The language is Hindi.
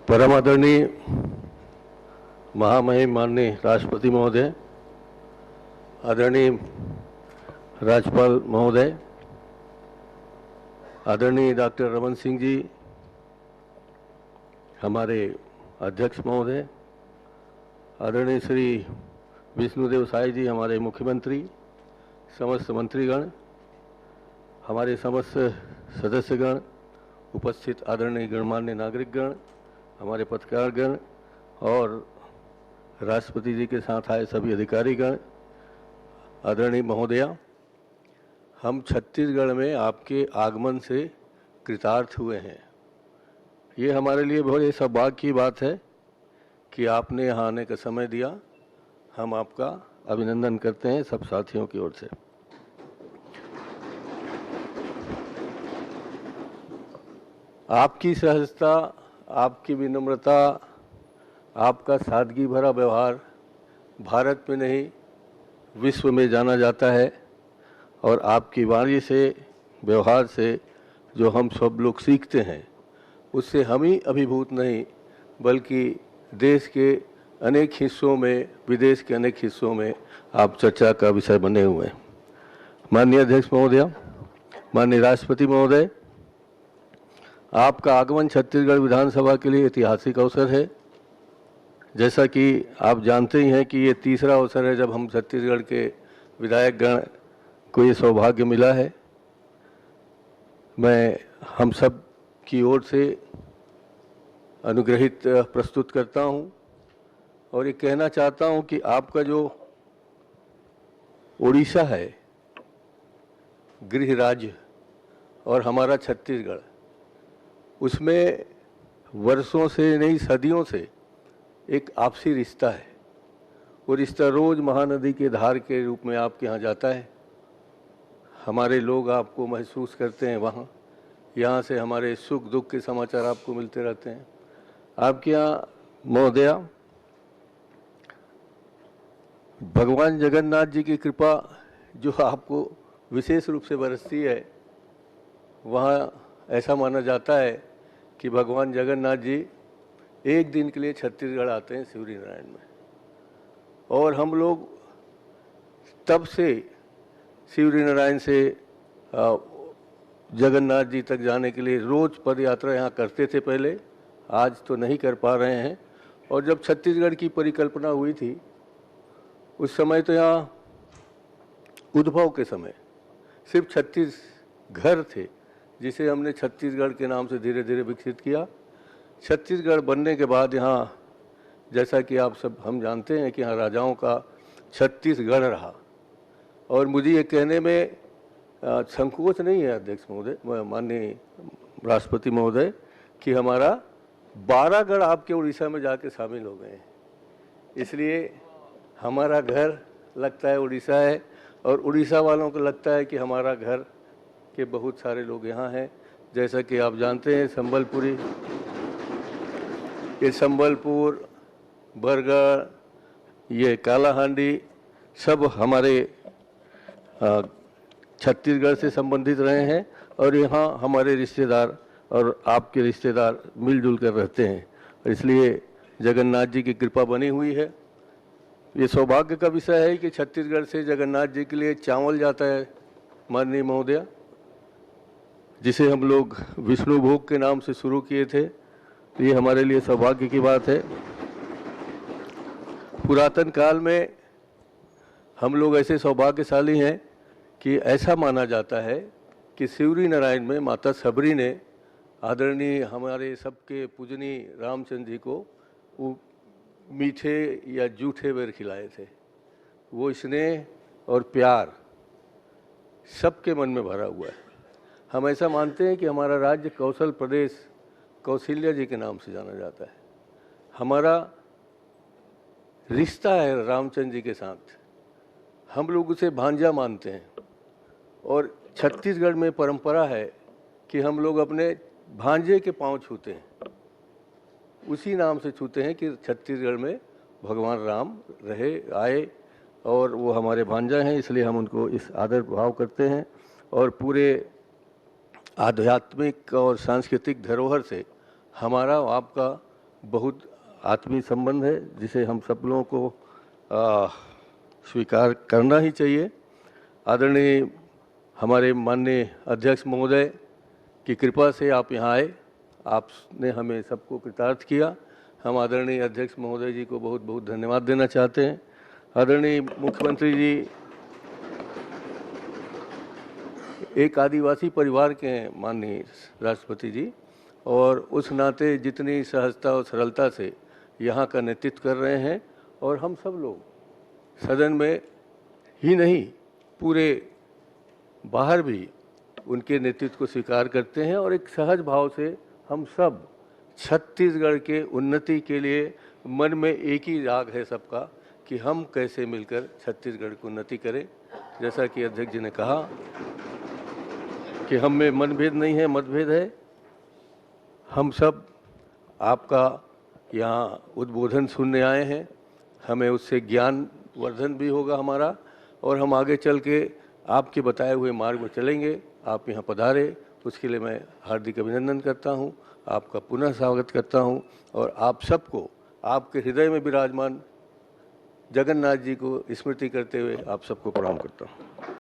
परम आदरणीय महामहिम माननीय राष्ट्रपति महोदय, आदरणीय राज्यपाल महोदय, आदरणीय डॉक्टर रमन सिंह जी, हमारे अध्यक्ष महोदय, आदरणीय श्री विष्णुदेव साय जी, हमारे मुख्यमंत्री, समस्त मंत्रीगण, हमारे समस्त सदस्यगण, उपस्थित आदरणीय गणमान्य नागरिकगण, हमारे पत्रकारगण और राष्ट्रपति जी के साथ आए सभी अधिकारीगण, आदरणीय महोदया, हम छत्तीसगढ़ में आपके आगमन से कृतार्थ हुए हैं। ये हमारे लिए बहुत सौभाग्य की बात है कि आपने यहाँ आने का समय दिया। हम आपका अभिनंदन करते हैं सब साथियों की ओर से। आपकी सहजता, आपकी विनम्रता, आपका सादगी भरा व्यवहार भारत में नहीं विश्व में जाना जाता है और आपकी वाणी से, व्यवहार से जो हम सब लोग सीखते हैं उससे हम ही अभिभूत नहीं बल्कि देश के अनेक हिस्सों में, विदेश के अनेक हिस्सों में आप चर्चा का विषय बने हुए हैं। माननीय अध्यक्ष महोदय, माननीय राष्ट्रपति महोदय, आपका आगमन छत्तीसगढ़ विधानसभा के लिए ऐतिहासिक अवसर है। जैसा कि आप जानते ही हैं कि ये तीसरा अवसर है जब हम छत्तीसगढ़ के विधायकगण को ये सौभाग्य मिला है। मैं हम सब की ओर से अनुग्रहित प्रस्तुत करता हूं और ये कहना चाहता हूं कि आपका जो उड़ीसा है गृह राज्य और हमारा छत्तीसगढ़, उसमें वर्षों से नहीं सदियों से एक आपसी रिश्ता है। वो रिश्ता रोज़ महानदी के धार के रूप में आपके यहाँ जाता है। हमारे लोग आपको महसूस करते हैं वहाँ, यहाँ से हमारे सुख दुख के समाचार आपको मिलते रहते हैं। आपके यहाँ महोदया, भगवान जगन्नाथ जी की कृपा जो आपको विशेष रूप से बरसती है, वहाँ ऐसा माना जाता है कि भगवान जगन्नाथ जी एक दिन के लिए छत्तीसगढ़ आते हैं शिवरी नारायण में, और हम लोग तब से शिवरी नारायण से जगन्नाथ जी तक जाने के लिए रोज़ पद यात्रा यहाँ करते थे पहले, आज तो नहीं कर पा रहे हैं। और जब छत्तीसगढ़ की परिकल्पना हुई थी उस समय तो यहाँ उद्भव के समय सिर्फ 36 घर थे जिसे हमने छत्तीसगढ़ के नाम से धीरे धीरे विकसित किया। छत्तीसगढ़ बनने के बाद यहाँ, जैसा कि आप सब हम जानते हैं कि यहाँ राजाओं का 36 गढ़ रहा, और मुझे ये कहने में संकोच नहीं है अध्यक्ष महोदय, माननीय राष्ट्रपति महोदय, कि हमारा 12 गढ़ आपके उड़ीसा में जाके शामिल हो गए हैं। इसलिए हमारा घर लगता है उड़ीसा है और उड़ीसा वालों को लगता है कि हमारा घर के बहुत सारे लोग यहाँ हैं। जैसा कि आप जानते हैं संबलपुरी, ये संबलपुर, बरगढ़, ये कालाहांडी सब हमारे छत्तीसगढ़ से संबंधित रहे हैं और यहाँ हमारे रिश्तेदार और आपके रिश्तेदार मिलजुल कर रहते हैं, इसलिए जगन्नाथ जी की कृपा बनी हुई है। ये सौभाग्य का विषय है कि छत्तीसगढ़ से जगन्नाथ जी के लिए चावल जाता है माननीय महोदया, जिसे हम लोग विष्णु भोग के नाम से शुरू किए थे। तो ये हमारे लिए सौभाग्य की बात है। पुरातन काल में हम लोग ऐसे सौभाग्यशाली हैं कि ऐसा माना जाता है कि शिवरी नारायण में माता सबरी ने आदरणीय हमारे सबके पूजनीय रामचंद्र जी को वो मीठे या जूठे बेर खिलाए थे। वो स्नेह और प्यार सबके मन में भरा हुआ है। हम ऐसा मानते हैं कि हमारा राज्य कौशल प्रदेश कौशल्या जी के नाम से जाना जाता है। हमारा रिश्ता है रामचंद्र जी के साथ, हम लोग उसे भांजा मानते हैं और छत्तीसगढ़ में परंपरा है कि हम लोग अपने भांजे के पांव छूते हैं, उसी नाम से छूते हैं कि छत्तीसगढ़ में भगवान राम रहे आए और वो हमारे भांजा हैं, इसलिए हम उनको इस आदर भाव करते हैं। और पूरे आध्यात्मिक और सांस्कृतिक धरोहर से हमारा आपका बहुत आत्मीय संबंध है जिसे हम सब लोगों को स्वीकार करना ही चाहिए। आदरणीय हमारे माननीय अध्यक्ष महोदय की कृपा से आप यहाँ आए, आपने हमें सबको कृतार्थ किया। हम आदरणीय अध्यक्ष महोदय जी को बहुत बहुत धन्यवाद देना चाहते हैं। आदरणीय मुख्यमंत्री जी एक आदिवासी परिवार के हैं माननीय राष्ट्रपति जी, और उस नाते जितनी सहजता और सरलता से यहाँ का नेतृत्व कर रहे हैं, और हम सब लोग सदन में ही नहीं पूरे बाहर भी उनके नेतृत्व को स्वीकार करते हैं, और एक सहज भाव से हम सब छत्तीसगढ़ के उन्नति के लिए मन में एक ही राग है सबका कि हम कैसे मिलकर छत्तीसगढ़ की उन्नति करें। जैसा कि अध्यक्ष जी ने कहा कि हम में मनभेद नहीं है, मतभेद है। हम सब आपका यहाँ उद्बोधन सुनने आए हैं, हमें उससे ज्ञान वर्धन भी होगा हमारा, और हम आगे चल के आपके बताए हुए मार्ग में चलेंगे। आप यहाँ पधारे, तो उसके लिए मैं हार्दिक अभिनंदन करता हूँ, आपका पुनः स्वागत करता हूँ, और आप सबको आपके हृदय में विराजमान जगन्नाथ जी को स्मृति करते हुए आप सबको प्रणाम करता हूँ।